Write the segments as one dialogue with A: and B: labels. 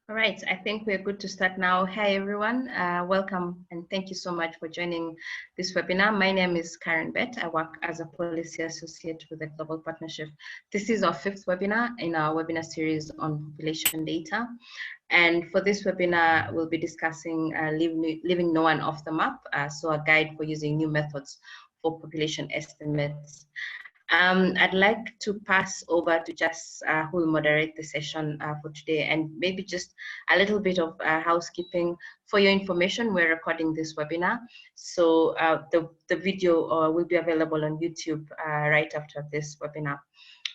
A: All right, I think we're good to start now. Hi, everyone. Welcome, and thank you so much for joining this webinar. My name is Karen Bett. I work as a policy associate with the Global Partnership. This is our 5th webinar in our webinar series on population data. And for this webinar, we'll be discussing leaving no one off the map, so a guide for using new methods for population estimates. I'd like to pass over to Jess, who will moderate the session for today, and maybe just a little bit of housekeeping. For your information, we're recording this webinar, so the video will be available on YouTube right after this webinar.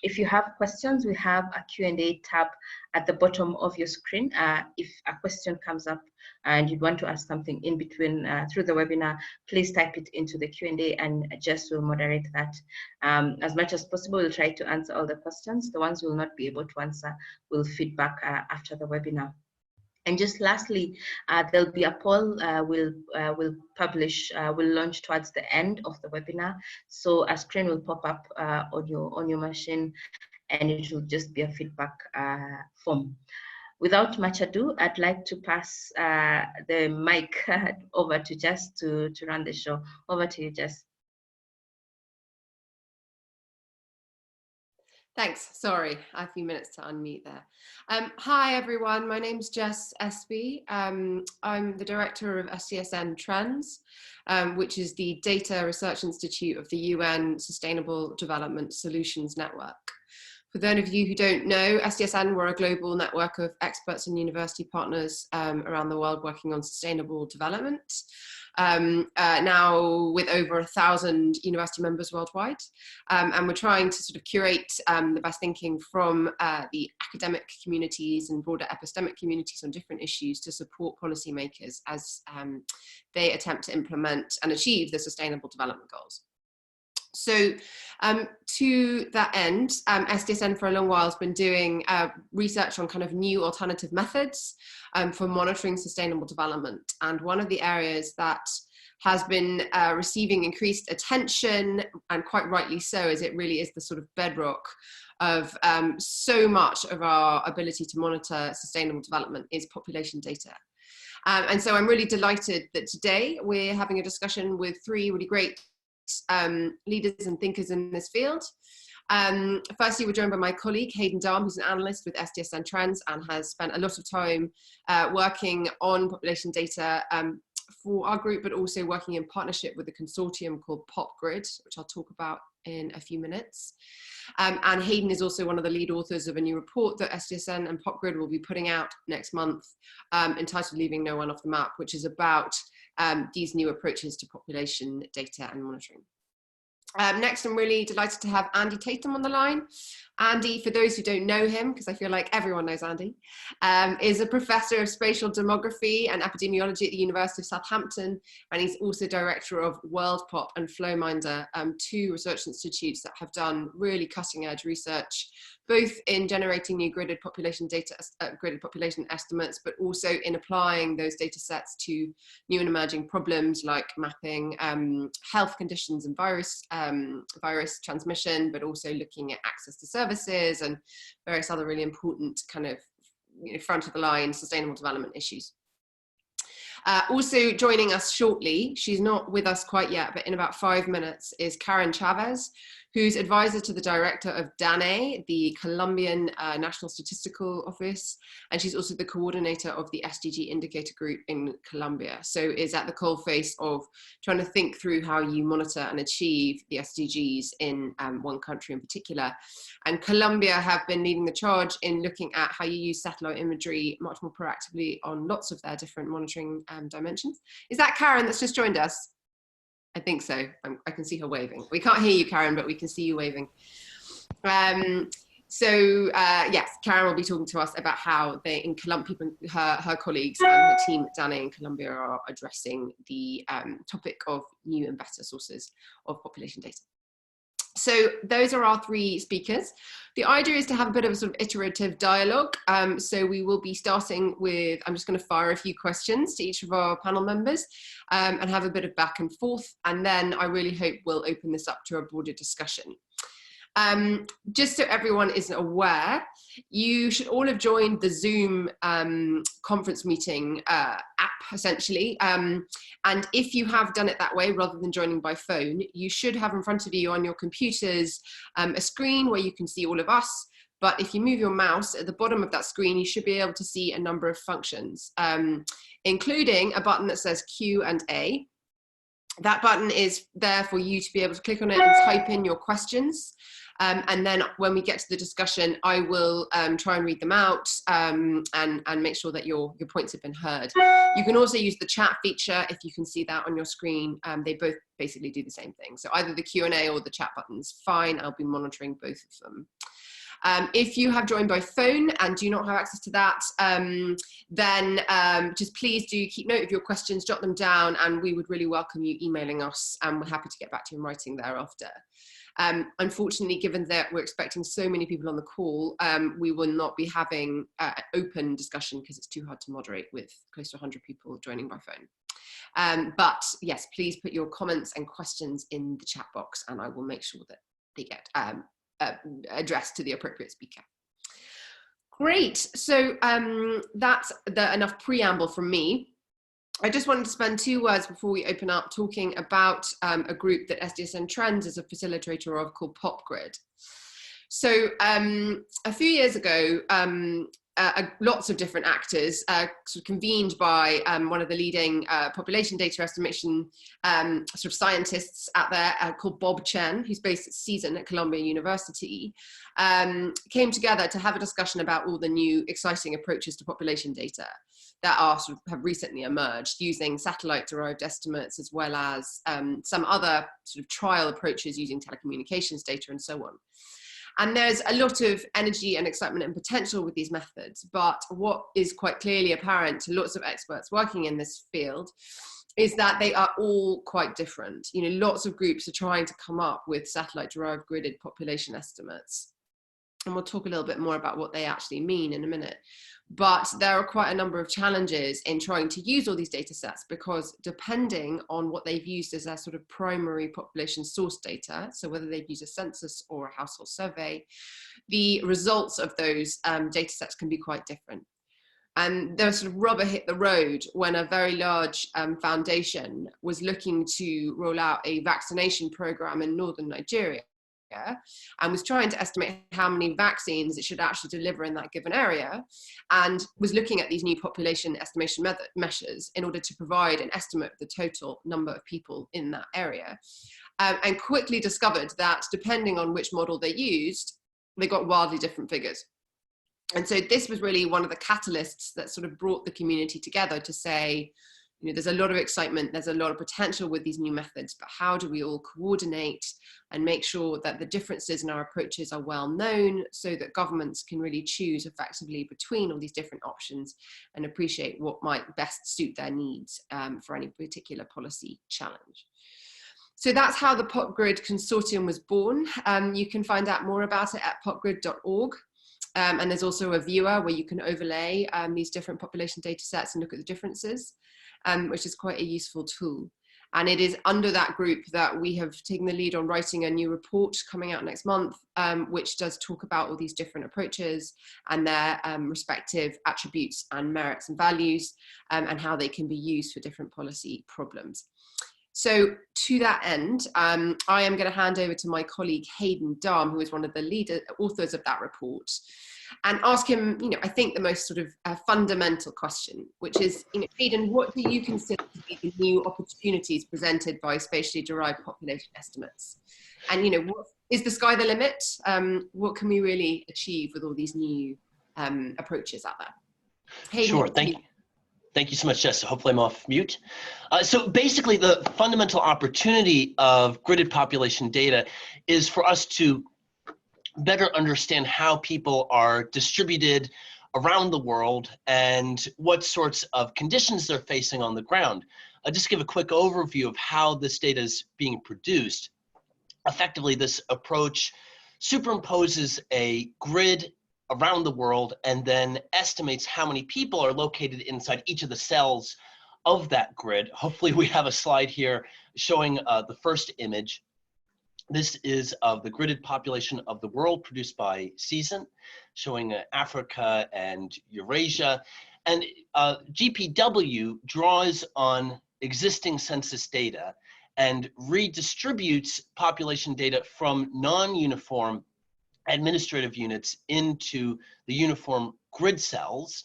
A: If you have questions, we have a Q&A tab at the bottom of your screen. If a question comes up and you'd want to ask something in between through the webinar, please type it into the Q&A and Jess will moderate that. As much as possible, we'll try to answer all the questions. The ones we'll not be able to answer, we'll feedback after the webinar. And just lastly, there'll be a poll we'll launch towards the end of the webinar. So a screen will pop up on your machine, and it will just be a feedback form. Without much ado, I'd like to pass the mic over to Jess to run the show. Over to you, Jess.
B: Thanks. Sorry, I have a few minutes to unmute there. Hi, everyone. My name's Jess Espey. I'm the director of SDSN Trends, which is the Data Research Institute of the UN Sustainable Development Solutions Network. For those of you who don't know, SDSN, we're a global network of experts and university partners around the world working on sustainable development. Now with over 1,000 university members worldwide, and we're trying to sort of curate the best thinking from the academic communities and broader epistemic communities on different issues to support policymakers as they attempt to implement and achieve the Sustainable Development Goals. So to that end, SDSN for a long while has been doing research on kind of new alternative methods for monitoring sustainable development. And one of the areas that has been receiving increased attention, and quite rightly so, as it really is the sort of bedrock of so much of our ability to monitor sustainable development, is population data. And so I'm really delighted that today we're having a discussion with 3 really great leaders and thinkers in this field. Firstly, we're joined by my colleague Hayden Dahmm, who's an analyst with SDSN Trends and has spent a lot of time working on population data for our group, but also working in partnership with a consortium called PopGrid, which I'll talk about in a few minutes. And Hayden is also one of the lead authors of a new report that SDSN and PopGrid will be putting out next month, entitled Leaving No One Off the Map, which is about these new approaches to population data and monitoring. Next, I'm really delighted to have Andy Tatem on the line. Andy, for those who don't know him, because I feel like everyone knows Andy, is a professor of spatial demography and epidemiology at the University of Southampton, and he's also director of WorldPop and Flowminder, 2 research institutes that have done really cutting-edge research, both in generating new gridded population data, gridded population estimates, but also in applying those data sets to new and emerging problems like mapping health conditions and virus transmission, but also looking at access to services and various other really important kind of front of the line sustainable development issues. Also joining us shortly, she's not with us quite yet, but in about 5 minutes, is Karen Chávez, who's advisor to the director of DANE, the Colombian National Statistical Office, and she's also the coordinator of the SDG Indicator Group in Colombia. So is at the coalface of trying to think through how you monitor and achieve the SDGs in one country in particular. And Colombia have been leading the charge in looking at how you use satellite imagery much more proactively on lots of their different monitoring dimensions. Is that Karen that's just joined us? I think so. I can see her waving. We can't hear you, Karen, but we can see you waving. Yes, Karen will be talking to us about how they, in Colombia, her colleagues and her team at DANE in Colombia are addressing the topic of new and better sources of population data. So those are our 3 speakers. The idea is to have a bit of a sort of iterative dialogue. So we will be starting with, I'm just going to fire a few questions to each of our panel members and have a bit of back and forth. And then I really hope we'll open this up to a broader discussion. Just so everyone is aware, you should all have joined the Zoom conference meeting app, essentially. And if you have done it that way, rather than joining by phone, you should have in front of you on your computers a screen where you can see all of us. But if you move your mouse at the bottom of that screen, you should be able to see a number of functions, including a button that says Q&A. That button is there for you to be able to click on it and type in your questions. And then when we get to the discussion, I will try and read them out and make sure that your points have been heard. You can also use the chat feature if you can see that on your screen. They both basically do the same thing. So either the Q&A or the chat button's fine. I'll be monitoring both of them. If you have joined by phone and do not have access to that, then just please do keep note of your questions, jot them down, and we would really welcome you emailing us, and we're happy to get back to you in writing thereafter. Unfortunately, given that we're expecting so many people on the call, we will not be having an open discussion because it's too hard to moderate with close to 100 people joining by phone. But yes, please put your comments and questions in the chat box, and I will make sure that they get addressed to the appropriate speaker. Great, so that's enough preamble from me. I just wanted to spend 2 words before we open up talking about a group that SDSN Trends is a facilitator of called PopGrid. So a few years ago, lots of different actors sort of convened by one of the leading population data estimation sort of scientists out there called Bob Chen, who's based at Season at Colombia University, came together to have a discussion about all the new exciting approaches to population data that have recently emerged using satellite-derived estimates, as well as some other sort of trial approaches using telecommunications data and so on. And there's a lot of energy and excitement and potential with these methods, but what is quite clearly apparent to lots of experts working in this field is that they are all quite different. You know, lots of groups are trying to come up with satellite-derived gridded population estimates. And we'll talk a little bit more about what they actually mean in a minute. But there are quite a number of challenges in trying to use all these data sets, because depending on what they've used as their sort of primary population source data, so whether they've used a census or a household survey, the results of those data sets can be quite different. And the sort of rubber hit the road when a very large foundation was looking to roll out a vaccination program in northern Nigeria, and was trying to estimate how many vaccines it should actually deliver in that given area, and was looking at these new population estimation measures in order to provide an estimate of the total number of people in that area, and quickly discovered that depending on which model they used, they got wildly different figures. And so this was really one of the catalysts that sort of brought the community together to say, you know, there's a lot of excitement, there's a lot of potential with these new methods, but how do we all coordinate and make sure that the differences in our approaches are well known, so that governments can really choose effectively between all these different options and appreciate what might best suit their needs for any particular policy challenge. So that's how the PopGrid Consortium was born. You can find out more about it at popgrid.org. And there's also a viewer where you can overlay these different population data sets and look at the differences, which is quite a useful tool. And it is under that group that we have taken the lead on writing a new report coming out next month, which does talk about all these different approaches and their respective attributes and merits and values, and how they can be used for different policy problems. So to that end, I am going to hand over to my colleague Hayden Dahmm, who is one of the authors of that report, and ask him, you know, I think the most sort of fundamental question, which is, you know, Hayden, what do you consider to be the new opportunities presented by spatially derived population estimates? And, you know, is the sky the limit? What can we really achieve with all these new approaches out there? Hayden,
C: sure, thank you so much, Jess. Hopefully I'm off mute. So basically the fundamental opportunity of gridded population data is for us to better understand how people are distributed around the world and what sorts of conditions they're facing on the ground. I'll just give a quick overview of how this data is being produced. Effectively, this approach superimposes a grid around the world and then estimates how many people are located inside each of the cells of that grid. Hopefully we have a slide here showing the first image. This is of the gridded population of the world produced by season, showing Africa and Eurasia. And GPW draws on existing census data and redistributes population data from non-uniform administrative units into the uniform grid cells.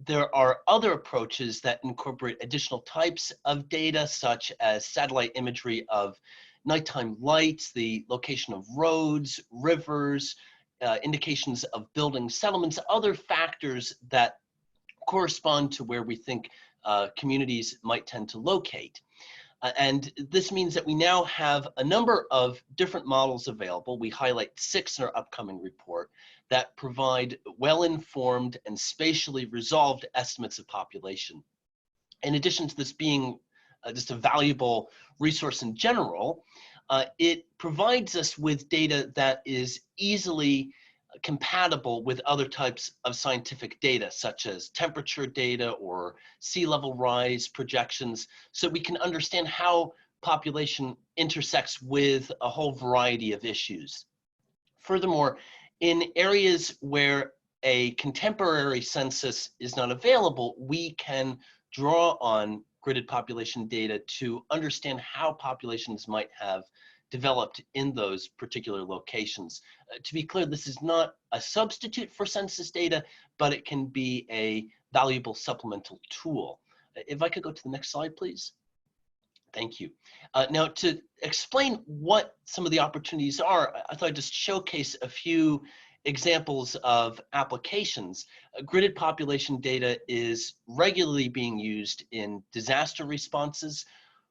C: There are other approaches that incorporate additional types of data, such as satellite imagery of nighttime lights, the location of roads, rivers, indications of building settlements, other factors that correspond to where we think communities might tend to locate. And this means that we now have a number of different models available. We highlight 6 in our upcoming report that provide well-informed and spatially resolved estimates of population. In addition to this being just a valuable resource in general, it provides us with data that is easily compatible with other types of scientific data, such as temperature data or sea level rise projections, so we can understand how population intersects with a whole variety of issues. Furthermore, in areas where a contemporary census is not available, we can draw on gridded population data to understand how populations might have developed in those particular locations. To be clear, this is not a substitute for census data, but it can be a valuable supplemental tool. If I could go to the next slide, please. Thank you. Now, to explain what some of the opportunities are, I thought I'd just showcase a few examples of applications. Gridded population data is regularly being used in disaster responses.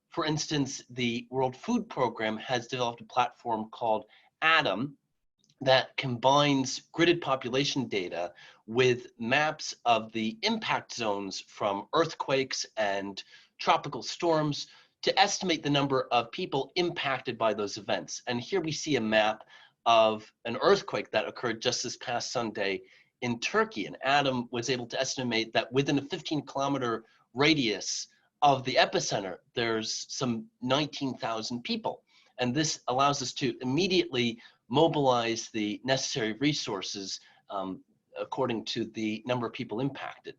C: For instance, the World Food Program has developed a platform called Tatem that combines gridded population data with maps of the impact zones from earthquakes and tropical storms to estimate the number of people impacted by those events. And here we see a map of an earthquake that occurred just this past Sunday in Turkey. And Tatem was able to estimate that within a 15-kilometer radius of the epicenter, there's some 19,000 people. And this allows us to immediately mobilize the necessary resources according to the number of people impacted.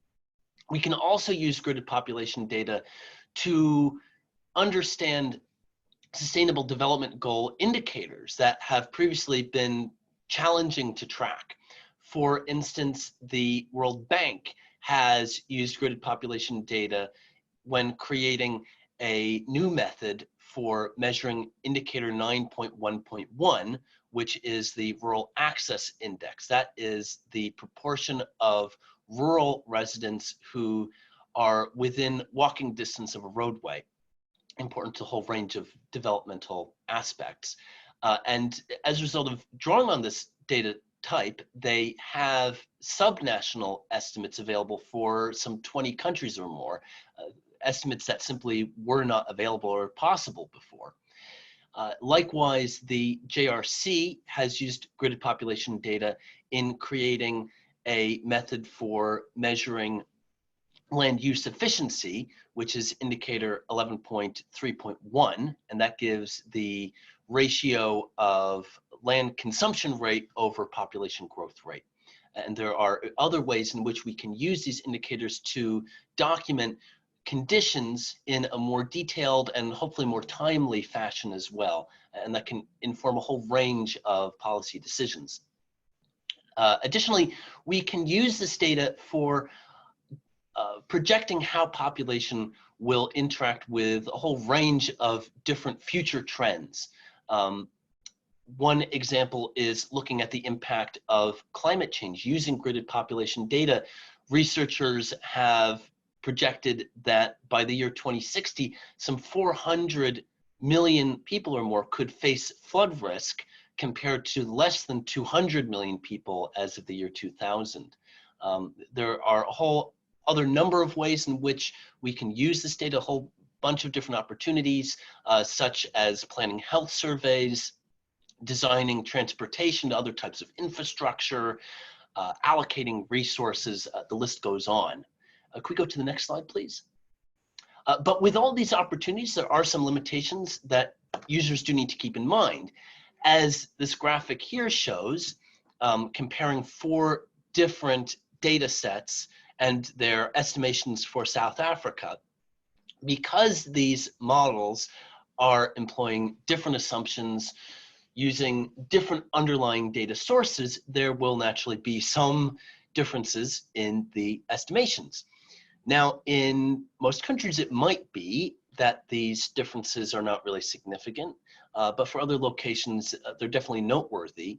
C: We can also use gridded population data to understand sustainable development goal indicators that have previously been challenging to track. For instance, the World Bank has used gridded population data when creating a new method for measuring indicator 9.1.1, which is the Rural Access Index. That is the proportion of rural residents who are within walking distance of a roadway, important to a whole range of developmental aspects. And as a result of drawing on this data type, they have subnational estimates available for some 20 countries or more, estimates that simply were not available or possible before. Likewise, the JRC has used gridded population data in creating a method for measuring land use efficiency, which is indicator 11.3.1, and that gives the ratio of land consumption rate over population growth rate. And there are other ways in which we can use these indicators to document conditions in a more detailed and hopefully more timely fashion as well, and that can inform a whole range of policy decisions. Additionally, we can use this data for projecting how population will interact with a whole range of different future trends. One example is looking at the impact of climate change. Using gridded population data, researchers have projected that by the year 2060, some 400 million people or more could face flood risk compared to less than 200 million people as of the year 2000. There are a whole other number of ways in which we can use this data, a whole bunch of different opportunities, such as planning health surveys, designing transportation to other types of infrastructure, allocating resources, the list goes on. Could we go to the next slide, please? But with all these opportunities, there are some limitations that users do need to keep in mind. As this graphic here shows, comparing 4 different data sets and their estimations for South Africa, because these models are employing different assumptions using different underlying data sources, there will naturally be some differences in the estimations. Now, in most countries, it might be that these differences are not really significant, but for other locations, they're definitely noteworthy.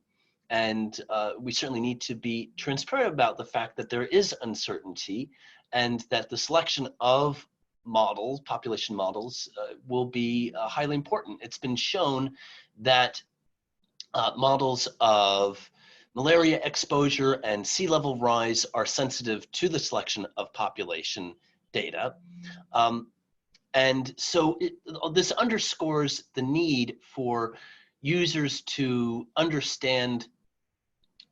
C: And we certainly need to be transparent about the fact that there is uncertainty and that the selection of models, population models, will be highly important. It's been shown that models of malaria exposure and sea level rise are sensitive to the selection of population data. And so this underscores the need for users to understand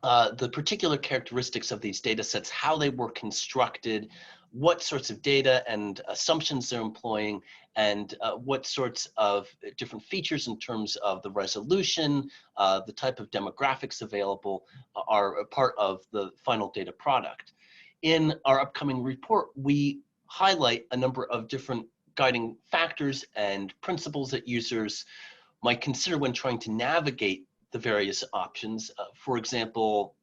C: the particular characteristics of these data sets, how they were constructed, what sorts of data and assumptions they're employing, and what sorts of different features in terms of the resolution, the type of demographics available are a part of the final data product. In our upcoming report, we highlight a number of different guiding factors and principles that users might consider when trying to navigate the various options. For example,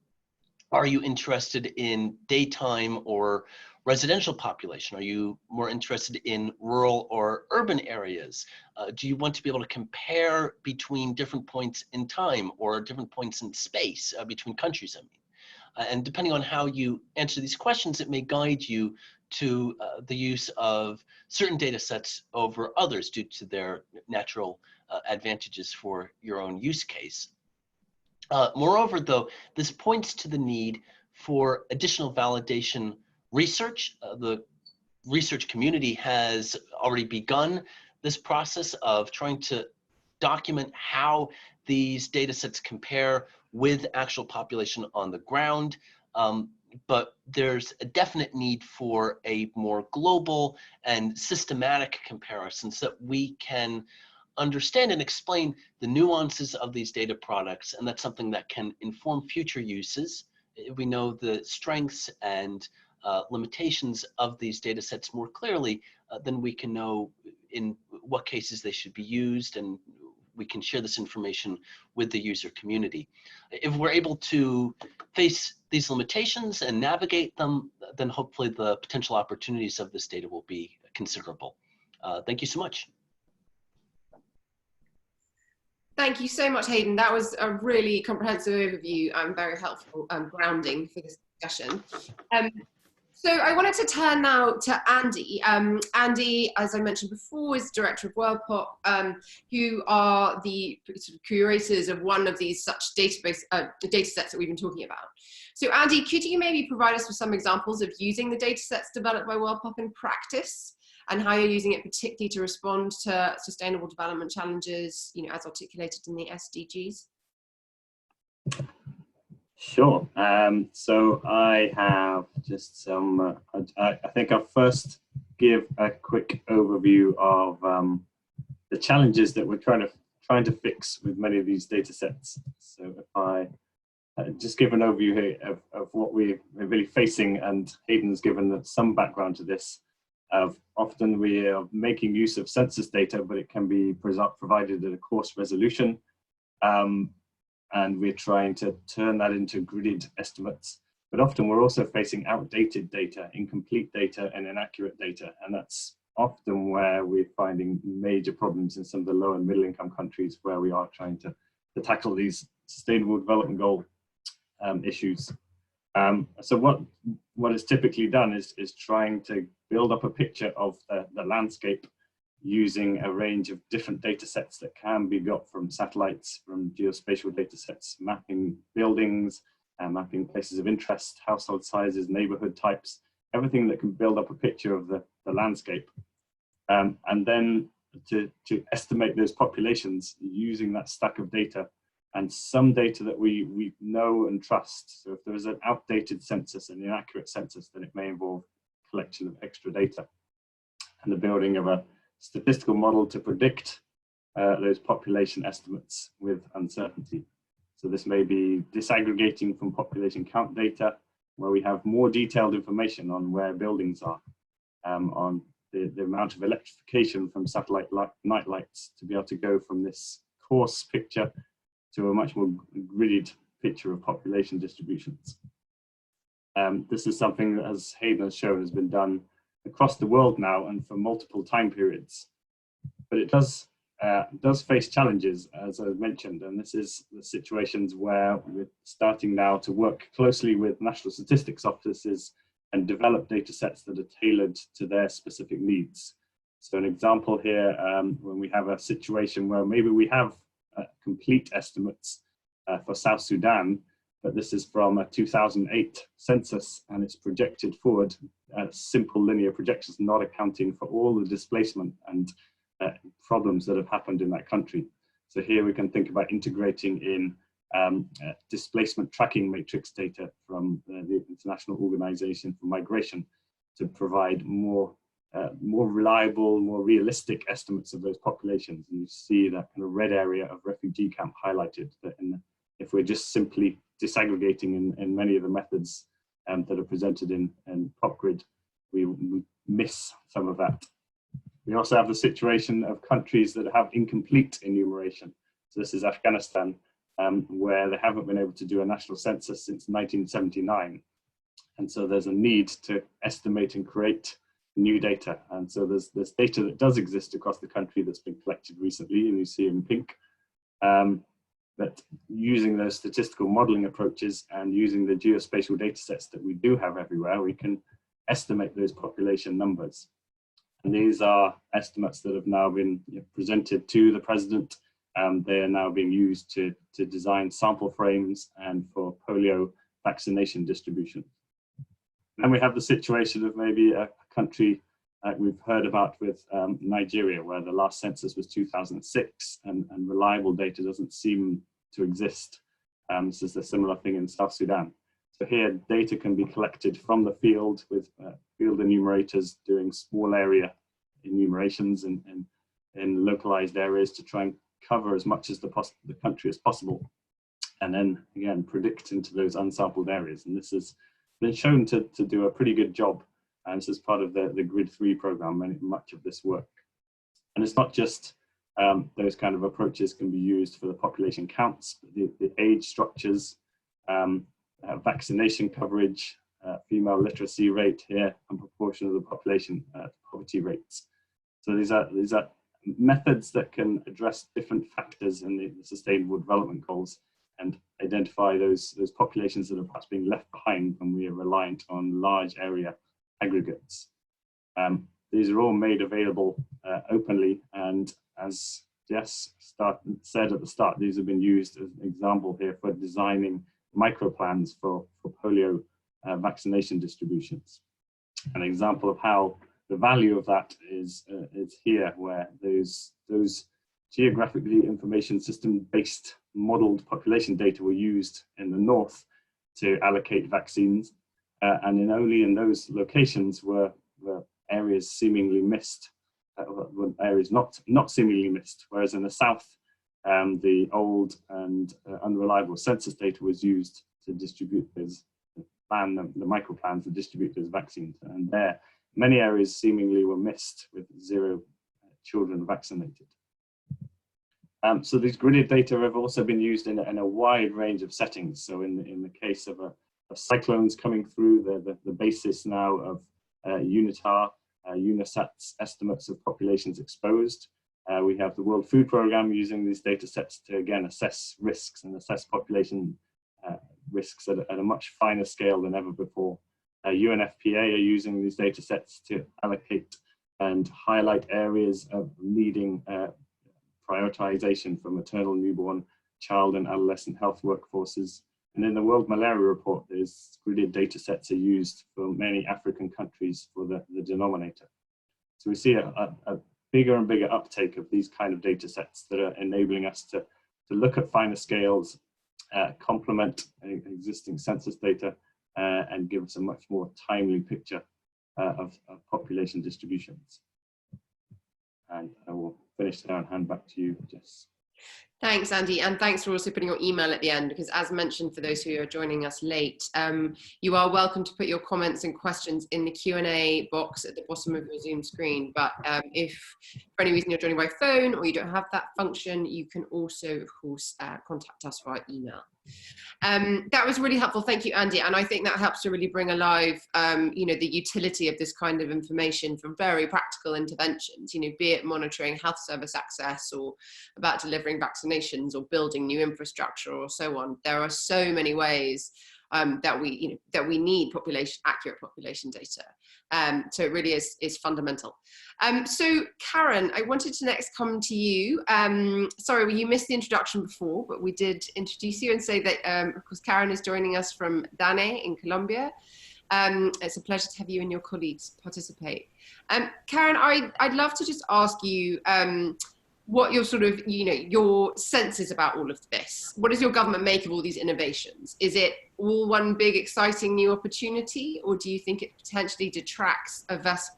C: are you interested in daytime or residential population? Are you more interested in rural or urban areas? Do you want to be able to compare between different points in time or different points in space, between countries, I mean? And depending on how you answer these questions, it may guide you to the use of certain data sets over others due to their natural advantages for your own use case. Moreover, though, this points to the need for additional validation research. The research community has already begun this process of trying to document how these data sets compare with actual population on the ground. But there's a definite need for a more global and systematic comparison so that we can understand and explain the nuances of these data products, and that's something that can inform future uses. If we know the strengths and limitations of these data sets more clearly, then we can know in what cases they should be used, and we can share this information with the user community. If we're able to face these limitations and navigate them, then hopefully the potential opportunities of this data will be considerable. Thank you so much.
B: Thank you so much, Hayden. That was a really comprehensive overview and very helpful grounding for this discussion. So I wanted to turn now to Andy. Andy, as I mentioned before, is director of WorldPop, who are the sort of curators of one of these such data sets that we've been talking about. So Andy, could you maybe provide us with some examples of using the data sets developed by WorldPop in practice, and how you're using it particularly to respond to sustainable development challenges, you know, as articulated in the SDGs?
D: Sure. So I have just some, I think I'll first give a quick overview of the challenges that we're trying to fix with many of these data sets. So if I just give an overview here of what we're really facing, and Hayden's given some background to this. Often we are making use of census data, but it can be provided at a coarse resolution. And we're trying to turn that into gridded estimates. But often we're also facing outdated data, incomplete data, and inaccurate data. And that's often where we're finding major problems in some of the low and middle income countries where we are trying to tackle these sustainable development goal issues. So what is typically done is trying to build up a picture of the landscape using a range of different data sets that can be got from satellites, from geospatial data sets, mapping buildings, mapping places of interest, household sizes, neighborhood types, everything that can build up a picture of the landscape. And then to estimate those populations using that stack of data, and some data that we know and trust. So if there is an outdated census, an inaccurate census, then it may involve collection of extra data. and the building of a statistical model to predict those population estimates with uncertainty. So this may be disaggregating from population count data, where we have more detailed information on where buildings are, on the amount of electrification from satellite night lights, to be able to go from this coarse picture to a much more gridded picture of population distributions. This is something that, as Hayden has shown, has been done across the world now and for multiple time periods. But it does face challenges, as I mentioned, and this is the situations where we're starting now to work closely with national statistics offices and develop data sets that are tailored to their specific needs. So an example here, when we have a situation where maybe we have complete estimates for South Sudan, but this is from a 2008 census and it's projected forward, simple linear projections, not accounting for all the displacement and problems that have happened in that country. So here we can think about integrating in displacement tracking matrix data from the International Organization for Migration to provide more reliable, more realistic estimates of those populations. And you see that kind of red area of refugee camp highlighted, that if we're just simply disaggregating in many of the methods that are presented in PopGrid, we miss some of that. We also have the situation of countries that have incomplete enumeration. So this is Afghanistan, where they haven't been able to do a national census since 1979. And so there's a need to estimate and create new data. And so there's data that does exist across the country that's been collected recently, and you see in pink. But using those statistical modeling approaches and using the geospatial data sets that we do have everywhere, we can estimate those population numbers. And these are estimates that have now been presented to the president. They are now being used to design sample frames and for polio vaccination distribution. Then we have the situation of maybe a country we've heard about with Nigeria, where the last census was 2006 and reliable data doesn't seem to exist. This is a similar thing in South Sudan. So here data can be collected from the field with field enumerators doing small area enumerations in localized areas to try and cover as much as the country as possible. And then again, predict into those unsampled areas. And this has been shown to do a pretty good job. And this is part of the Grid 3 program, much of this work. And it's not just those kind of approaches can be used for the population counts, the age structures, vaccination coverage, female literacy rate here, and proportion of the population poverty rates. So these are methods that can address different factors in the Sustainable Development Goals and identify those populations that are perhaps being left behind when we are reliant on large area aggregates. These are all made available openly, and as Jess said at the start, these have been used as an example here for designing microplans for polio vaccination distributions. An example of how the value of that is here, where those geographically information system-based modeled population data were used in the north to allocate vaccines, and only in those locations were areas seemingly missed, areas not seemingly missed, whereas in the south, the old and unreliable census data was used to distribute those, the microplans to distribute those vaccines. And there, many areas seemingly were missed with 0 children vaccinated. So these gridded data have also been used in a wide range of settings. So in the case of cyclones coming through, the basis now of UNITAR, UNISAT's estimates of populations exposed. We have the World Food Programme using these data sets to again assess risks and assess population risks at a much finer scale than ever before. UNFPA are using these data sets to allocate and highlight areas of needing prioritization for maternal, newborn, child and adolescent health workforces. And in the World Malaria Report, there's gridded data sets are used for many African countries for the denominator. So we see a bigger and bigger uptake of these kind of data sets that are enabling us to look at finer scales, complement existing census data, and give us a much more timely picture of population distributions. And I will finish there and hand back to you, Jess.
B: Thanks, Andy, and thanks for also putting your email at the end, because as mentioned, for those who are joining us late, you are welcome to put your comments and questions in the Q&A box at the bottom of your Zoom screen. But if for any reason you're joining by phone or you don't have that function, you can also, of course, contact us via email. That was really helpful. Thank you, Andy. And I think that helps to really bring alive, you know, the utility of this kind of information for very practical interventions, you know, be it monitoring health service access or about delivering vaccinations or building new infrastructure or so on. There are so many ways that we need accurate population data. So it really is fundamental. So Karen, I wanted to next come to you. Sorry, you missed the introduction before, but we did introduce you and say that, of course, Karen is joining us from DANE in Colombia. It's a pleasure to have you and your colleagues participate. Karen, I'd love to just ask you what your sort of, you know, your sense is about all of this. What does your government make of all these innovations? Is it all one big exciting new opportunity, or do you think it potentially detracts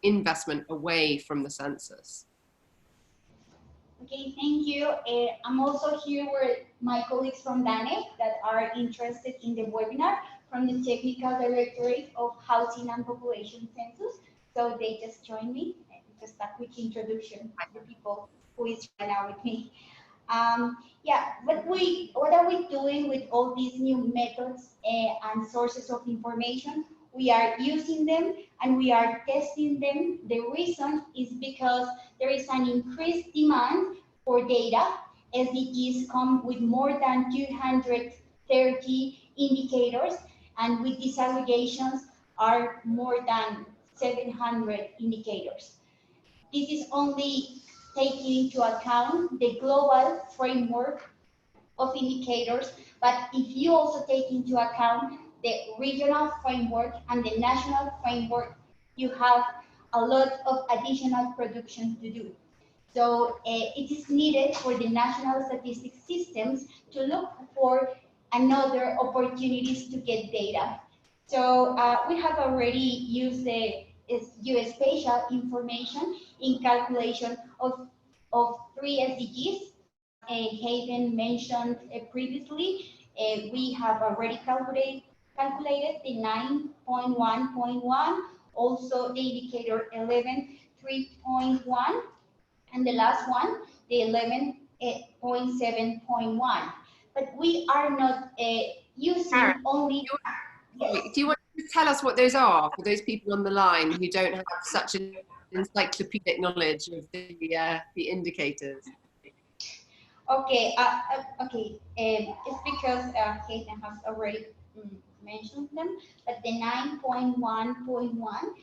B: investment away from the census?
E: Okay, thank you. I'm also here with my colleagues from DANE that are interested in the webinar from the Technical Directorate of Housing and Population Census. So they just joined me. Just a quick introduction to the people who is right now with me. Yeah, what are we doing with all these new methods and sources of information? We are using them and we are testing them. The reason is because there is an increased demand for data. SDGs come with more than 230 indicators, and with disaggregations are more than 700 indicators. This is only taking into account the global framework of indicators, but if you also take into account the regional framework and the national framework, you have a lot of additional production to do. So it is needed for the national statistics systems to look for another opportunities to get data. So we have already used the geospatial information in calculation of 3 SDGs. Hayden mentioned previously. We have already calculated the 9.1.1, also the indicator 11.3.1, and the last one, the 11.7.1. But we are not using only.
B: Yes. Do you want to tell us what those are for those people on the line who don't have such an encyclopedic knowledge of the indicators?
E: Okay, it's because Hayden has already mentioned them, but the 9.1.1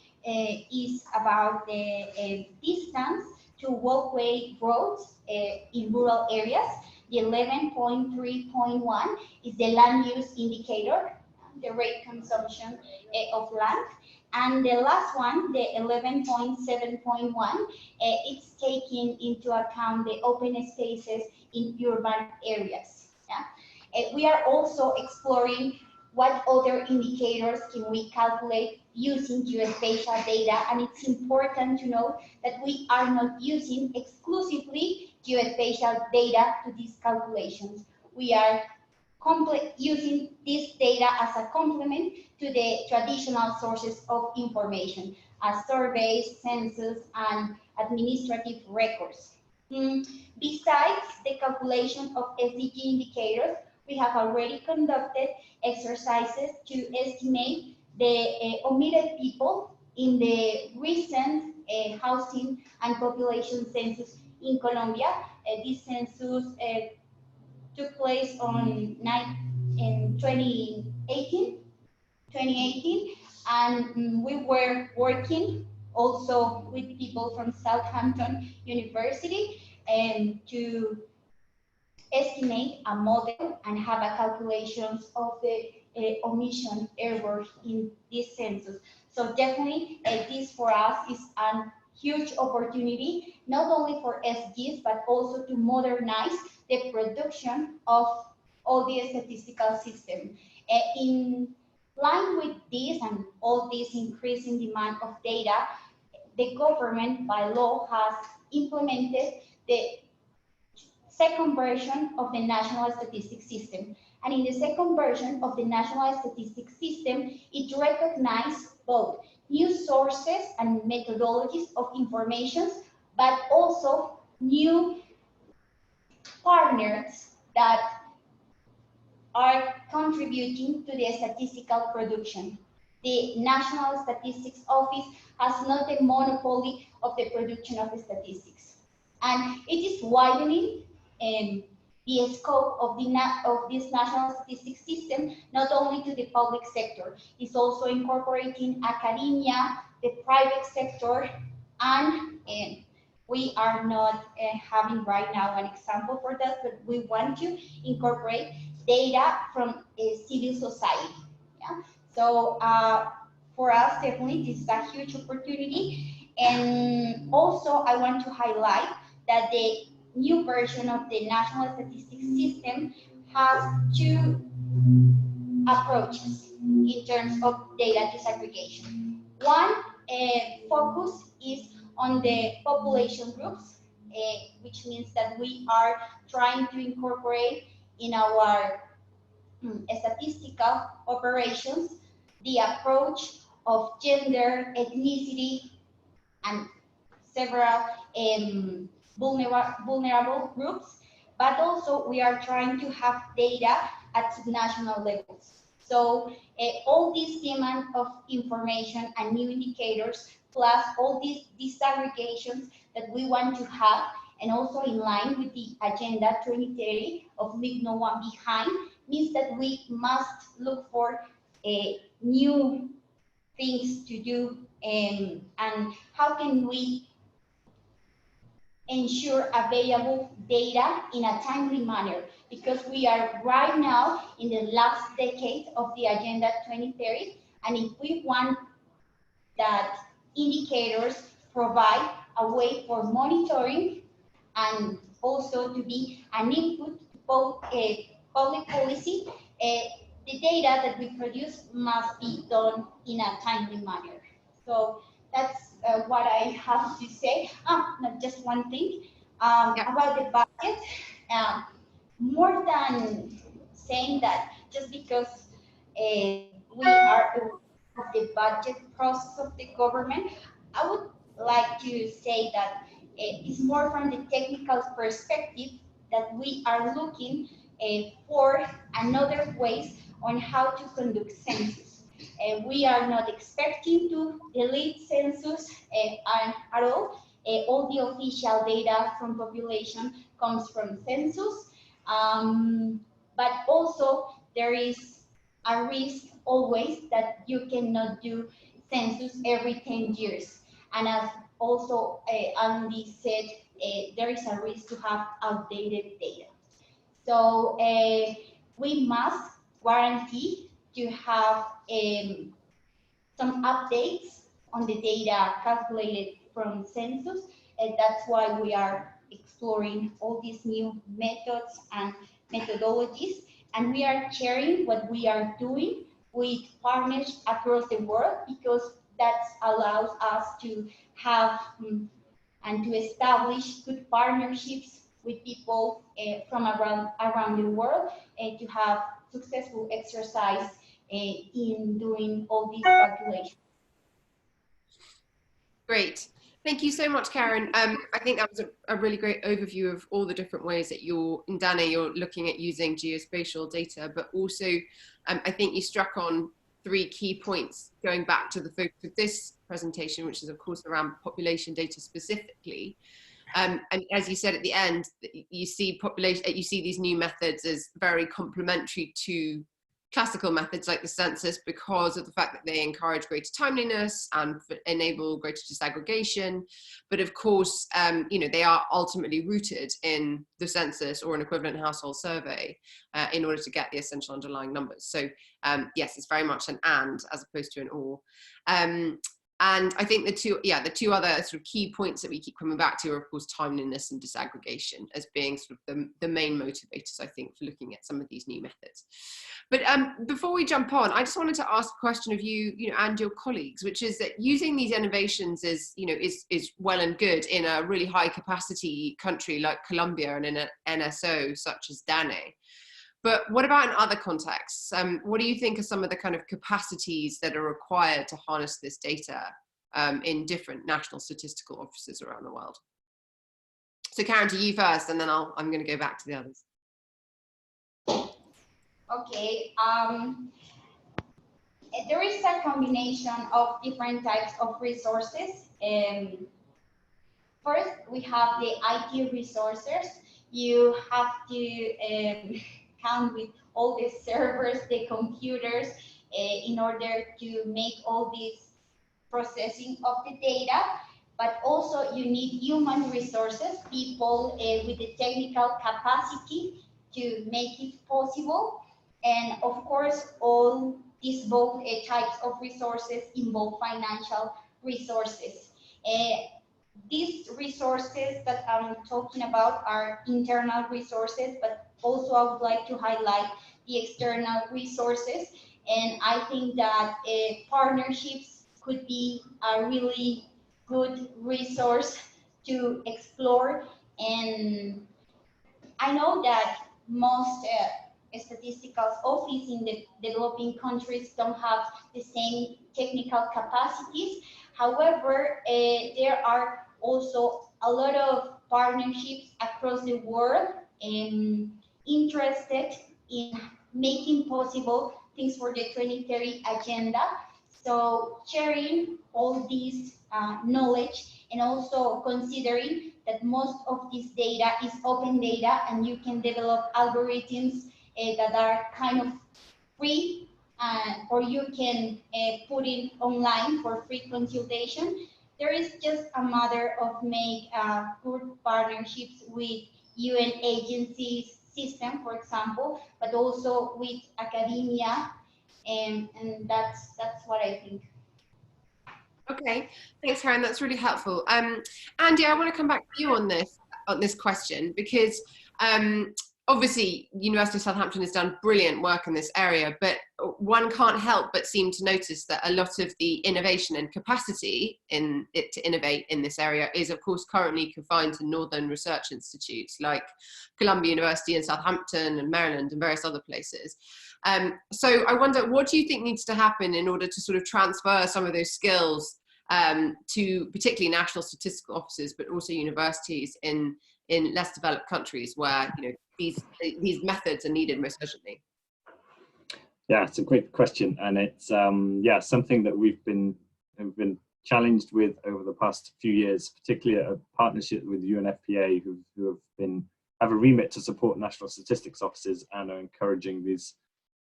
E: is about the distance to walkway roads in rural areas. The 11.3.1 is the land use indicator, the rate consumption of land. And the last one, the 11.7.1, it's taking into account the open spaces in urban areas. Yeah? We are also exploring what other indicators can we calculate using geospatial data, and it's important to know that we are not using exclusively geospatial data to these calculations. We are using this data as a complement to the traditional sources of information, as surveys, census, and administrative records. Besides the calculation of SDG indicators, we have already conducted exercises to estimate the omitted people in the recent housing and population census in Colombia. This census took place in 2018, and we were working also with people from Southhampton University to estimate a model and have a calculations of the omission errors in this census. So definitely this for us is a huge opportunity, not only for SDGs, but also to modernize the production of all the statistical system. In line with this and all this increasing demand of data, the government by law has implemented the second version of the National Statistics System. And in the second version of the National Statistics System, it recognized both new sources and methodologies of information, but also new partners that are contributing to the statistical production. The National Statistics Office has not the monopoly of the production of the statistics. And it is widening the scope of this national statistics system, not only to the public sector. It's also incorporating academia, the private sector, and we are not having right now an example for that, but we want to incorporate data from civil society. Yeah? So for us, definitely, this is a huge opportunity. And also, I want to highlight that the new version of the National Statistics System has two approaches in terms of data disaggregation. One focus is on the population groups, which means that we are trying to incorporate in our statistical operations the approach of gender, ethnicity, and several vulnerable groups, but also we are trying to have data at subnational levels. So all this demand of information and new indicators, plus all these disaggregations that we want to have, and also in line with the Agenda 2030 of Leave No One Behind, means that we must look for new things to do, and how can we ensure available data in a timely manner, because we are right now in the last decade of the Agenda 2030, and if we want that indicators provide a way for monitoring and also to be an input to both public policy, the data that we produce must be done in a timely manner. So that's what I have to say. Not just one thing about the budget. More than saying that, just because we are aware of the budget process of the government, I would like to say that it's more from the technical perspective that we are looking for another ways on how to conduct census. We are not expecting to delete census at all. All the official data from population comes from census, but also there is a risk always that you cannot do census every 10 years. And as also Andy said, there is a risk to have outdated data. So we must guarantee to have some updates on the data calculated from census, and that's why we are exploring all these new methods and methodologies, and we are sharing what we are doing with partners across the world, because that allows us to have and to establish good partnerships with people from around the world, and to have successful exercise in doing all these calculations.
B: Great. Thank you so much, Karen. I think that was a really great overview of all the different ways that in DANE, you're looking at using geospatial data, but also I think you struck on 3 key points going back to the focus of this presentation, which is of course around population data specifically. And as you said at the end, you see these new methods as very complementary to classical methods like the census, because of the fact that they encourage greater timeliness and enable greater disaggregation. But of course, they are ultimately rooted in the census or an equivalent household survey in order to get the essential underlying numbers. So yes, it's very much an and as opposed to an or. And I think the two other sort of key points that we keep coming back to are, of course, timeliness and disaggregation as being sort of the main motivators, I think, for looking at some of these new methods. But before we jump on, I just wanted to ask a question of you, and your colleagues, which is that using these innovations is well and good in a really high capacity country like Colombia and in an NSO such as DANE. But what about in other contexts? What do you think are some of the kind of capacities that are required to harness this data in different national statistical offices around the world? So Karen, to you first, and then I'm going to go back to the others.
E: Okay. There is a combination of different types of resources. First, we have the IT resources. You have to count with all the servers, the computers, in order to make all this processing of the data. But also you need human resources, people with the technical capacity to make it possible. And of course, all these both types of resources involve financial resources. These resources that I'm talking about are internal resources, but also I would like to highlight the external resources. And I think that partnerships could be a really good resource to explore. And I know that most statistical offices in the developing countries don't have the same technical capacities. However, there are also a lot of partnerships across the world interested in making possible things for the 2030 agenda. So sharing all this knowledge, and also considering that most of this data is open data and you can develop algorithms that are kind of free, or you can put it online for free consultation. There is just a matter of make good partnerships with UN agencies system, for example, but also with academia, and that's what I think.
B: Okay, thanks, Karen. That's really helpful. Andy, I want to come back to you on this question, because obviously, University of Southampton has done brilliant work in this area, but one can't help but seem to notice that a lot of the innovation and capacity to innovate in this area is, of course, currently confined to northern research institutes like Columbia University in Southampton and Maryland and various other places. So I wonder, what do you think needs to happen in order to sort of transfer some of those skills to particularly national statistical offices, but also universities in less developed countries where these methods are needed most urgently?
D: Yeah, it's a great question, and it's something that we've been challenged with over the past few years, particularly a partnership with UNFPA, who have a remit to support national statistics offices and are encouraging these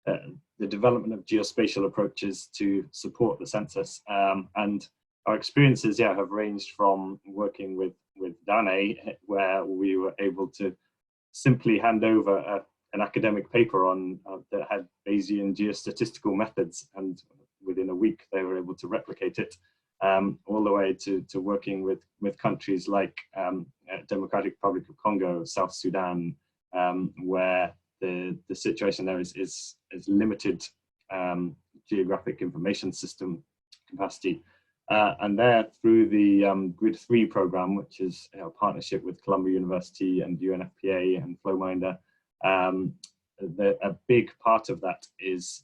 D: the development of geospatial approaches to support the census. And our experiences, have ranged from working with DANE, where we were able to simply hand over an academic paper on that had Bayesian geostatistical methods, and within a week they were able to replicate it, all the way to working with countries like Democratic Republic of Congo, South Sudan, where the situation there is limited geographic information system capacity. And there, through the Grid 3 program, which is a partnership with Columbia University and UNFPA and Flowminder, a big part of that is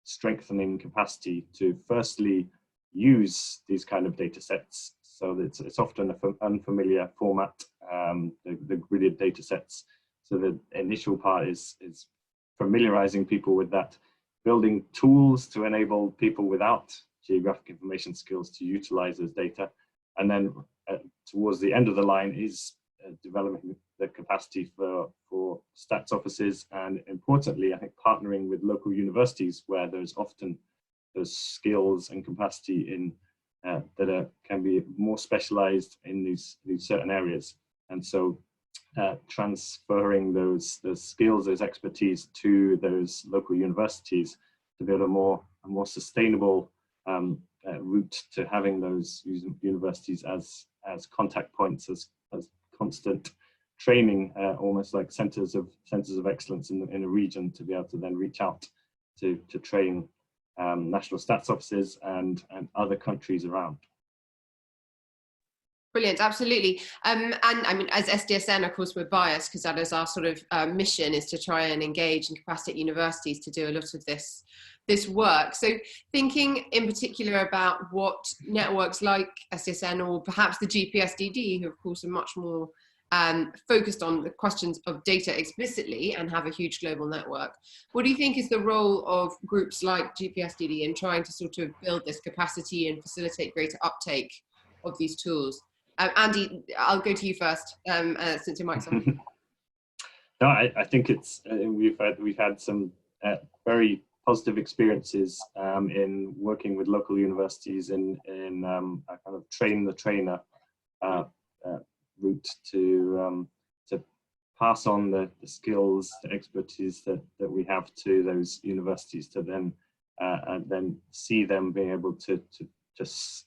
D: strengthening capacity to firstly use these kind of data sets. So that it's often an unfamiliar format, the gridded data sets. So the initial part is familiarizing people with that, building tools to enable people without geographic information skills to utilize those data. And then towards the end of the line is developing the capacity for stats offices, and importantly, I think partnering with local universities where there's often those skills and capacity in that can be more specialized in these certain areas. And so transferring those skills, those expertise to those local universities to build a more sustainable route route to having those universities as contact points, as constant training, almost like centers of excellence in a region, to be able to then reach out to train national stats offices and other countries around.
B: Brilliant, absolutely. And I mean, as SDSN, of course, we're biased because that is our sort of mission, is to try and engage and capacitate universities to do a lot of this work. So thinking in particular about what networks like SDSN or perhaps the GPSDD, who of course are much more focused on the questions of data explicitly and have a huge global network. What do you think is the role of groups like GPSDD in trying to sort of build this capacity and facilitate greater uptake of these tools? Andy, I'll go to you first, since your mic's on.
D: No, I think it's we've had some very positive experiences in working with local universities in a kind of train the trainer route to pass on the skills, the expertise that we have to those universities, to then see them being able to just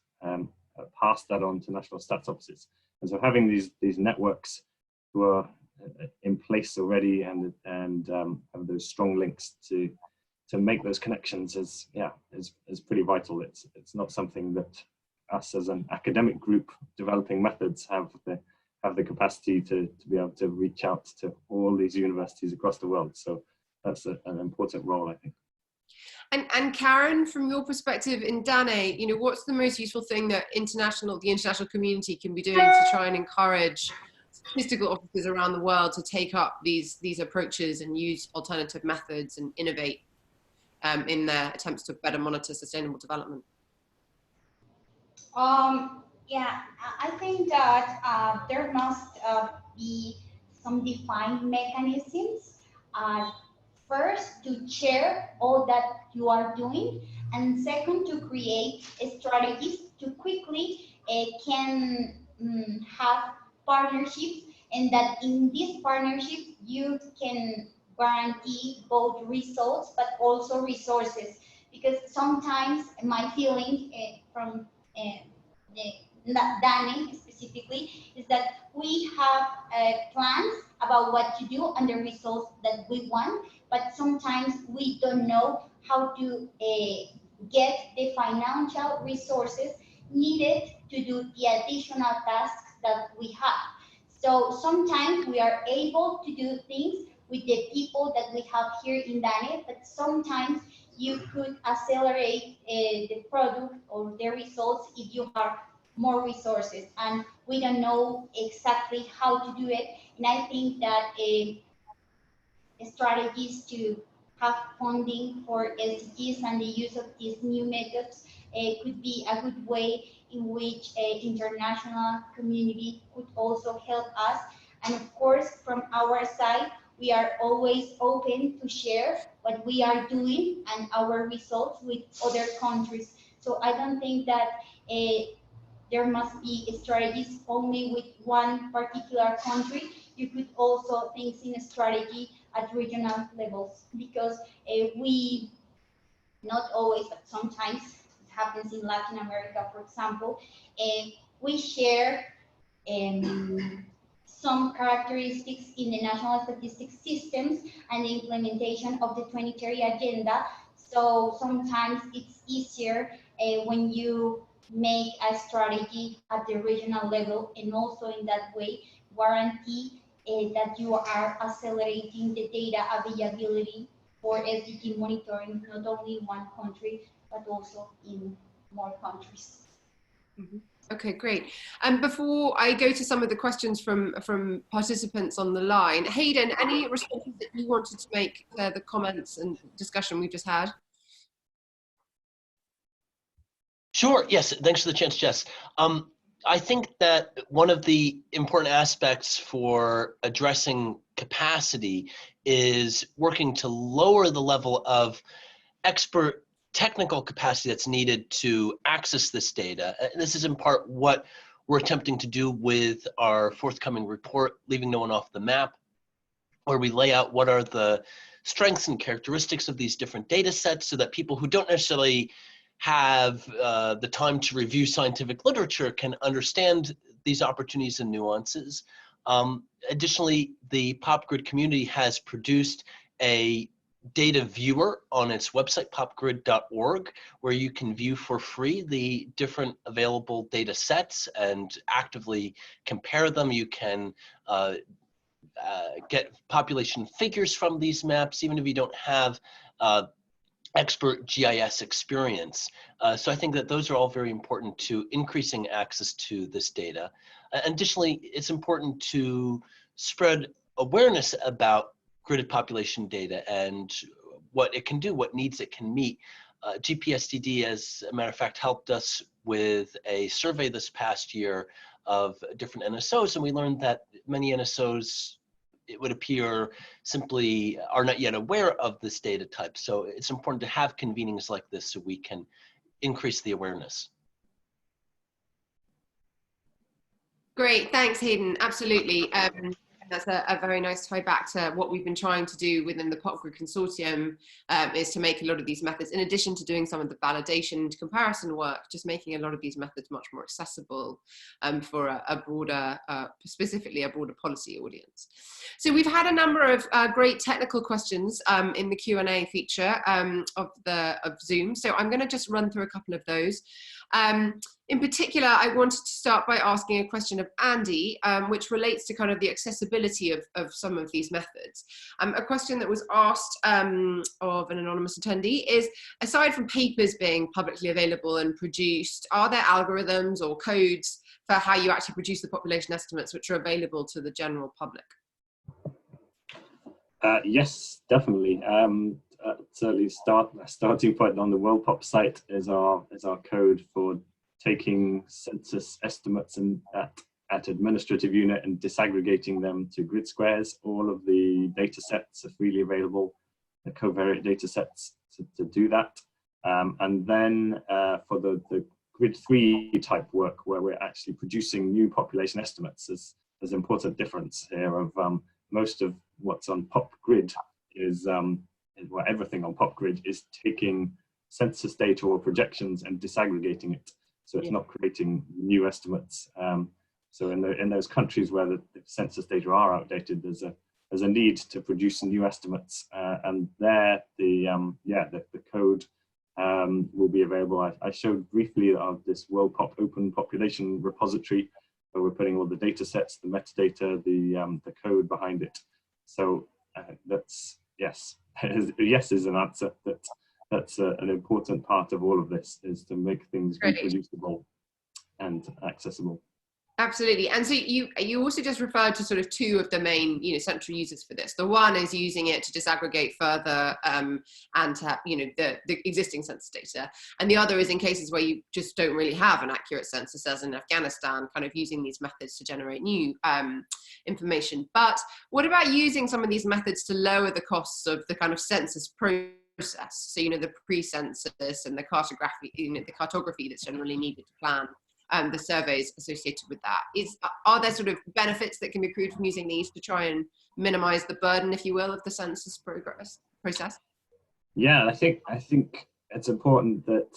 D: pass that on to national stats offices. And so having these networks who are in place already and have those strong links to make those connections is pretty vital. It's not something that us as an academic group developing methods have the capacity to be able to reach out to all these universities across the world. So that's an important role, I think.
B: And Karen, from your perspective in DANE, you know, what's the most useful thing that the international community can be doing to try and encourage statistical offices around the world to take up these approaches and use alternative methods and innovate in their attempts to better monitor sustainable development?
E: Yeah, I think that there must be some defined mechanisms. First, to share all that you are doing, and second, to create strategies to quickly can have partnerships, and that in these partnerships you can guarantee both results but also resources. Because sometimes my feeling from the DANE specifically is that we have plans about what to do and the results that we want, but sometimes we don't know how to get the financial resources needed to do the additional tasks that we have. So sometimes we are able to do things with the people that we have here in DANE, but sometimes you could accelerate the product or the results if you have more resources, and we don't know exactly how to do it. And I think that strategies to have funding for SDGs and the use of these new methods could be a good way in which international community could also help us. And of course, from our side, we are always open to share what we are doing and our results with other countries. So I don't think that there must be strategies only with one particular country. You could also think in a strategy at regional levels, because we, not always, but sometimes it happens in Latin America, for example, we share some characteristics in the national statistics systems and the implementation of the 2030 agenda. So sometimes it's easier when you make a strategy at the regional level, and also in that way guarantee that you are accelerating the data availability for SDG monitoring, not only in one country, but also in more countries.
B: Mm-hmm. Okay, great. And before I go to some of the questions from participants on the line, Hayden, any responses that you wanted to make to the comments and discussion we've just had?
C: Sure, yes, thanks for the chance, Jess. I think that one of the important aspects for addressing capacity is working to lower the level of expert technical capacity that's needed to access this data. And this is in part what we're attempting to do with our forthcoming report, Leaving No One Off the Map, where we lay out what are the strengths and characteristics of these different data sets so that people who don't necessarily have the time to review scientific literature can understand these opportunities and nuances. Additionally, the PopGrid community has produced a data viewer on its website, popgrid.org, where you can view for free the different available data sets and actively compare them. You can get population figures from these maps, even if you don't have expert GIS experience. So I think that those are all very important to increasing access to this data. Additionally, it's important to spread awareness about gridded population data and what it can do, what needs it can meet. GPSDD, as a matter of fact, helped us with a survey this past year of different NSOs, and we learned that many NSOs, it would appear, simply are not yet aware of this data type. So it's important to have convenings like this so we can increase the awareness.
B: Great, thanks, Hayden. Absolutely. That's a very nice tie back to what we've been trying to do within the PopGrid Consortium, is to make a lot of these methods, in addition to doing some of the validation and comparison work, just making a lot of these methods much more accessible for a broader, specifically a broader policy audience. So we've had a number of great technical questions in the Q&A feature of Zoom. So I'm going to just run through a couple of those. In particular, I wanted to start by asking a question of Andy, which relates to kind of the accessibility of some of these methods. A question that was asked of an anonymous attendee is, aside from papers being publicly available and produced, are there algorithms or codes for how you actually produce the population estimates which are available to the general public?
D: Yes, definitely. Certainly, starting point on the WorldPop site is our code for taking census estimates and at administrative unit and disaggregating them to grid squares. All of the data sets are freely available, the covariate data sets to do that. And then for the grid 3 type work, where we're actually producing new population estimates, there's an important difference here of most of what's on PopGrid is, well, everything on PopGrid is taking census data or projections and disaggregating it. So it's not creating new estimates. So in those countries where the census data are outdated, there's a need to produce new estimates, and there the code will be available. I showed briefly of this WorldPop open population repository, where we're putting all the data sets, the metadata, the code behind it. So that's yes. Yes is an answer. That's an important part of all of this, is to make things reproducible and accessible.
B: Absolutely. And so you also just referred to sort of two of the main, central users for this. The one is using it to disaggregate further and to, the existing census data. And the other is in cases where you just don't really have an accurate census, as in Afghanistan, kind of using these methods to generate new information. But what about using some of these methods to lower the costs of the kind of census process? So, the pre-census and the cartography, the cartography that's generally needed to plan the surveys associated with that. Are there sort of benefits that can be accrued from using these to try and minimize the burden, if you will, of the census process?
D: Yeah, I think it's important that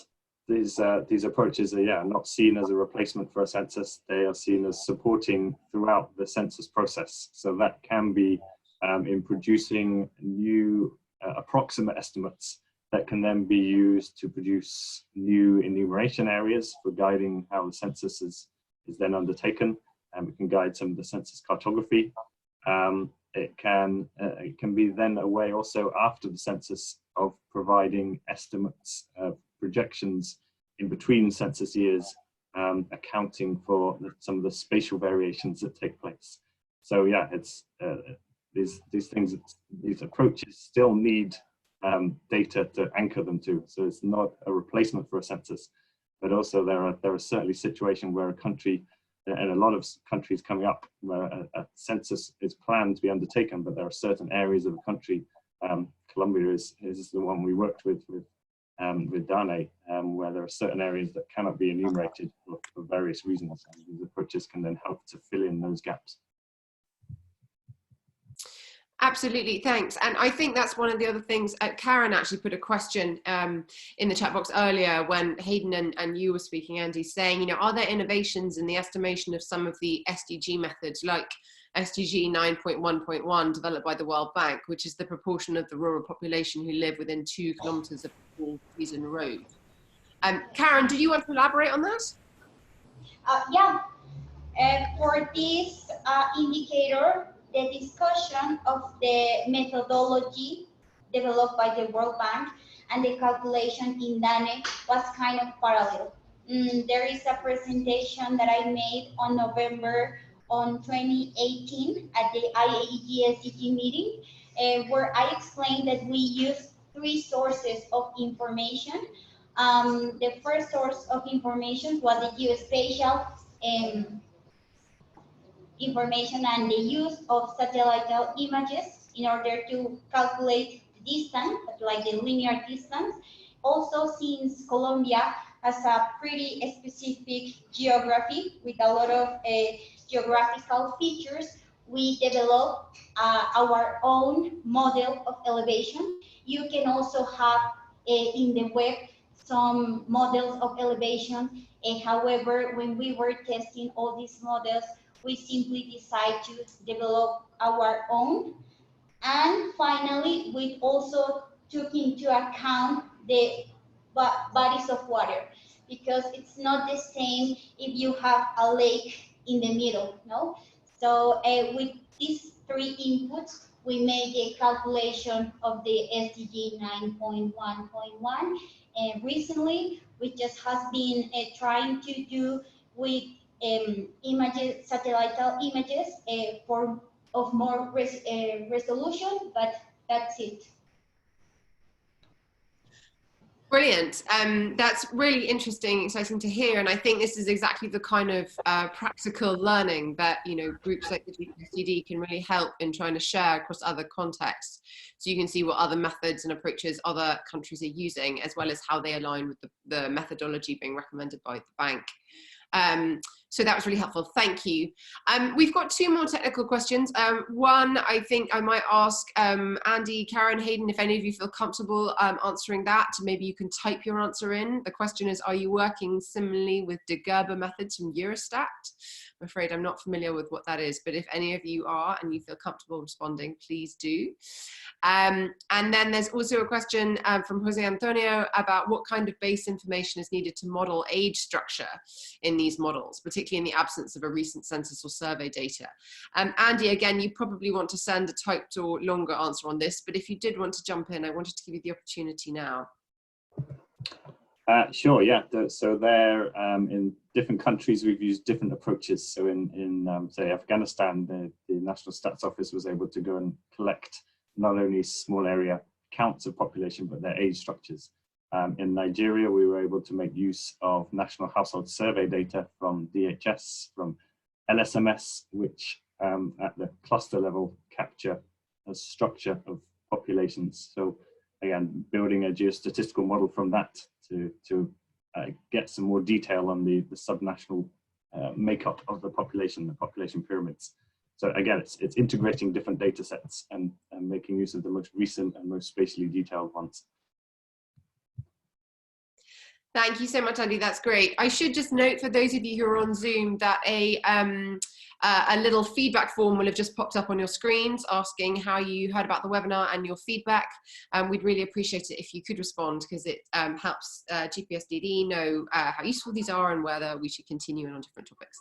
D: these approaches are not seen as a replacement for a census. They are seen as supporting throughout the census process. So that can be in producing new approximate estimates that can then be used to produce new enumeration areas for guiding how the census is then undertaken, and we can guide some of the census cartography. It can be then a way also after the census of providing estimates, projections in between census years, accounting for some of the spatial variations that take place. So yeah, it's these approaches still need data to anchor them to. So it's not a replacement for a census, but also there are certainly situations where a country, and a lot of countries coming up, where a census is planned to be undertaken, but there are certain areas of the country. Colombia is the one we worked with DANE, where there are certain areas that cannot be enumerated for various reasons. And these approaches can then help to fill in those gaps.
B: Absolutely, thanks. And I think that's one of the other things. Karen actually put a question in the chat box earlier when Hayden and you were speaking, Andy, saying, you know, are there innovations in the estimation of some of the SDG methods, like SDG 9.1.1 developed by the World Bank, which is the proportion of the rural population who live within 2 kilometers of a full season road? Karen, did you want to elaborate on that?
E: Yeah. For this indicator, the discussion of the methodology developed by the World Bank and the calculation in DANE was kind of parallel. There is a presentation that I made on November on 2018 at the IAEG SDG meeting, where I explained that we use 3 sources of information. The first source of information was the geospatial information and the use of satellite images in order to calculate the distance, like the linear distance. Also, since Colombia has a pretty specific geography with a lot of geographical features, we developed our own model of elevation. You can also have in the web some models of elevation. However, when we were testing all these models, we simply decide to develop our own. And finally, we also took into account the bodies of water, because it's not the same if you have a lake in the middle, no? So with these 3 inputs, we made a calculation of the SDG 9.1.1. And recently, we just has been trying to do with images, satellite images of more resolution, but that's it.
B: Brilliant. That's really interesting, exciting to hear. And I think this is exactly the kind of practical learning that, you know, groups like the GPSDD can really help in trying to share across other contexts. So you can see what other methods and approaches other countries are using, as well as how they align with the methodology being recommended by the bank. So that was really helpful. Thank you. We've got 2 more technical questions. One, I think I might ask Andy, Karen, Hayden, if any of you feel comfortable answering that. Maybe you can type your answer in. The question is, are you working similarly with de Gerber methods from Eurostat? I'm afraid I'm not familiar with what that is, but if any of you are and you feel comfortable responding, please do. And then there's also a question from Jose Antonio about what kind of base information is needed to model age structure in these models, particularly in the absence of a recent census or survey data. Andy, again, you probably want to send a typed or longer answer on this, but if you did want to jump in, I wanted to give you the opportunity now.
D: Sure, yeah. So there, in different countries, we've used different approaches. So in say, Afghanistan, the National Stats Office was able to go and collect not only small area counts of population, but their age structures. In Nigeria, we were able to make use of National Household Survey data from DHS, from LSMS, which at the cluster level capture a structure of populations. So again, building a geostatistical model from that to get some more detail on the subnational makeup of the population pyramids. So again, it's integrating different data sets and making use of the most recent and most spatially detailed ones.
B: Thank you so much, Andy. That's great. I should just note for those of you who are on Zoom that a little feedback form will have just popped up on your screens asking how you heard about the webinar and your feedback. We'd really appreciate it if you could respond, because it helps GPSDD know how useful these are and whether we should continue on different topics.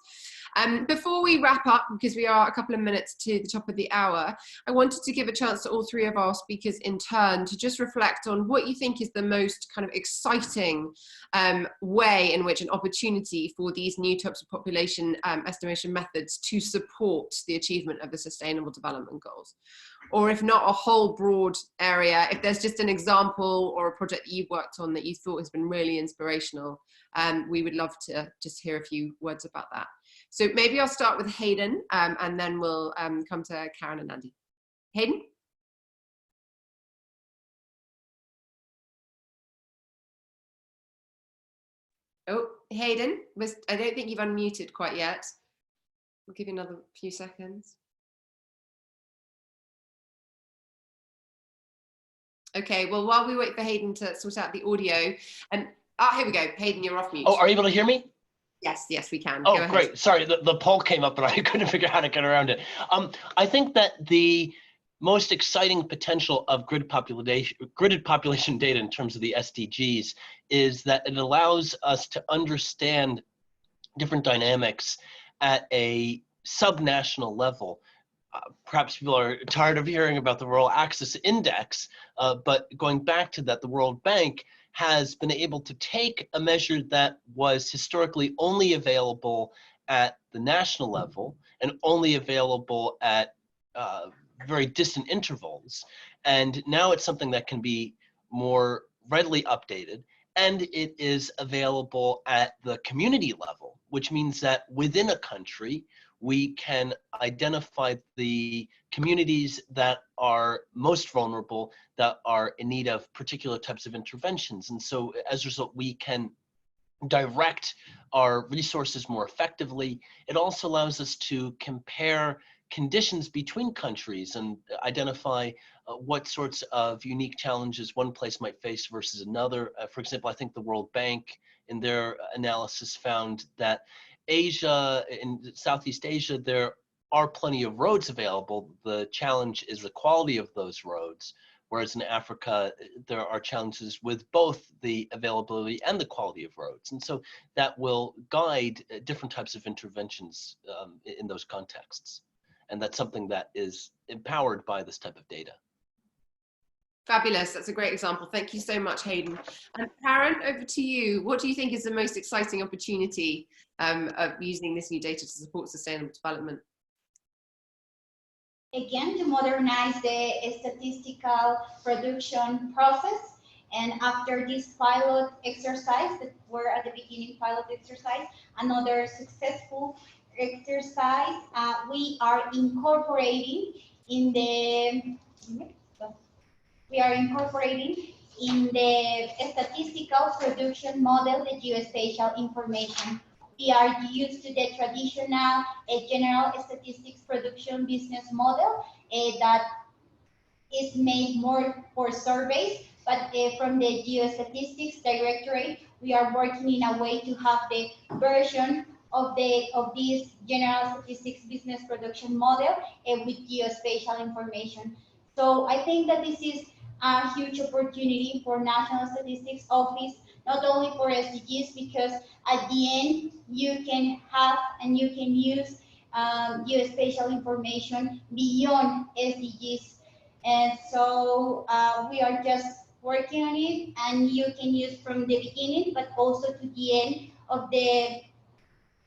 B: Before we wrap up, because we are a couple of minutes to the top of the hour, I wanted to give a chance to all 3 of our speakers in turn to just reflect on what you think is the most kind of exciting way in which an opportunity for these new types of population estimation methods to support the achievement of the Sustainable Development Goals. Or if not a whole broad area, if there's just an example or a project that you've worked on that you thought has been really inspirational, we would love to just hear a few words about that. So maybe I'll start with Hayden and then we'll come to Karen and Andy. Hayden? Oh, Hayden, I don't think you've unmuted quite yet. We'll give you another few seconds. Okay, well, while we wait for Hayden to sort out the audio, and here we go. Hayden, you're off mute.
C: Oh, are you able to hear me?
B: Yes, yes, we can.
C: Oh,
B: Go ahead.
C: great. Sorry, the poll came up, but I couldn't figure out how to get around it. I think that the most exciting potential of gridded population data in terms of the SDGs is that it allows us to understand different dynamics at a subnational level. Perhaps people are tired of hearing about the Rural Access Index, but going back to that, the World Bank has been able to take a measure that was historically only available at the national level and only available at very distant intervals. And now it's something that can be more readily updated, and it is available at the community level, which means that within a country, we can identify the communities that are most vulnerable, that are in need of particular types of interventions. And so as a result, we can direct our resources more effectively. It also allows us to compare conditions between countries and identify what sorts of unique challenges one place might face versus another. For example, I think the World Bank in their analysis found that Asia, in Southeast Asia, there are plenty of roads available. The challenge is the quality of those roads. Whereas in Africa, there are challenges with both the availability and the quality of roads. And so that will guide different types of interventions in those contexts. And that's something that is empowered by this type of data.
B: Fabulous. That's a great example. Thank you so much, Hayden. Karen, over to you. What do you think is the most exciting opportunity of using this new data to support sustainable development?
E: Again, to modernize the statistical production process. And after this pilot exercise, that we're at the beginning pilot exercise, another successful exercise, we are incorporating in the statistical production model the geospatial information. We are used to the traditional general statistics production business model that is made more for surveys, but from the Geostatistics Directorate, we are working in a way to have the version of this general statistics business production model with geospatial information. So I think that this is a huge opportunity for National Statistics Office, not only for SDGs, because at the end you can have and you can use geospatial information beyond SDGs. And so we are just working on it, and you can use from the beginning, but also to the end of the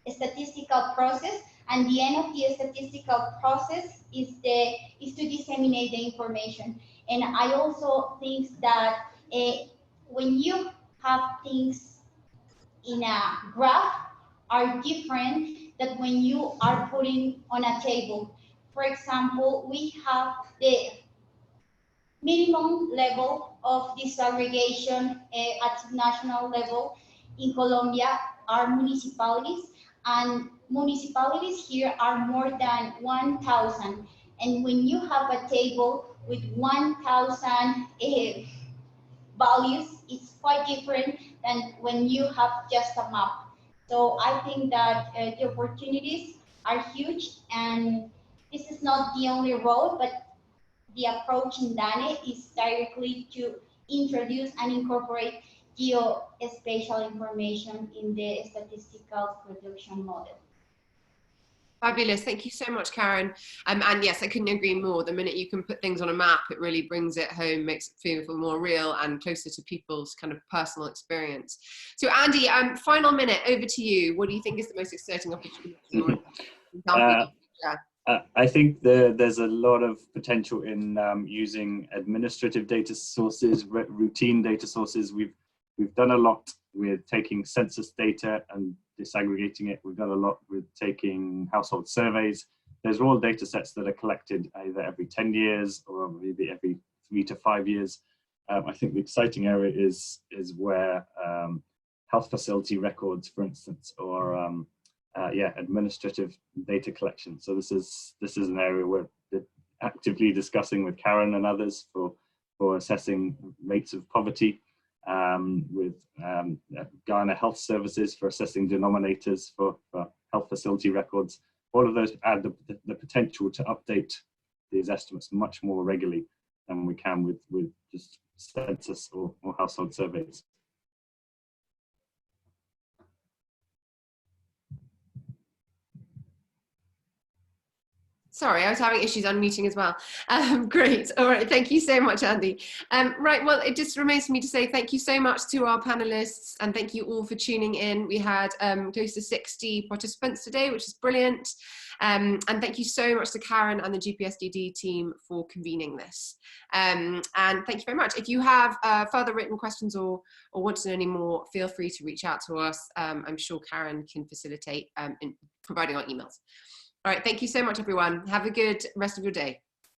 E: statistical process. And the end of the statistical process is to disseminate the information. And I also think that when you have things in a graph are different than when you are putting on a table. For example, we have the minimum level of disaggregation at national level. In Colombia are municipalities, and municipalities here are more than 1,000. And when you have a table with 1,000 values, it's quite different than when you have just a map. So I think that the opportunities are huge, and this is not the only road, but the approach in DANE is directly to introduce and incorporate geospatial information in the statistical production model.
B: Fabulous. Thank you so much, Karen. And yes, I couldn't agree more. The minute you can put things on a map, it really brings it home, makes it feel more real and closer to people's kind of personal experience. So Andy, final minute, over to you. What do you think is the most exciting opportunity?
D: I think there's a lot of potential in using administrative data sources, routine data sources. We've done a lot with taking census data and disaggregating it. We've done a lot with taking household surveys. There's all data sets that are collected either every 10 years or maybe every 3 to 5 years. I think the exciting area is where health facility records, for instance, or administrative data collection. So this is an area we're actively discussing with Karen and others for for assessing rates of poverty, with Ghana Health Services for assessing denominators for health facility records. All of those add the potential to update these estimates much more regularly than we can with just census or household surveys.
B: Sorry, I was having issues unmuting as well. Great. All right. Thank you so much, Andy. Right. Well, it just remains for me to say thank you so much to our panelists, and thank you all for tuning in. We had close to 60 participants today, which is brilliant. And thank you so much to Karen and the GPSDD team for convening this. And thank you very much. If you have further written questions or want to know any more, feel free to reach out to us. I'm sure Karen can facilitate in providing our emails. All right, thank you so much, everyone. Have a good rest of your day.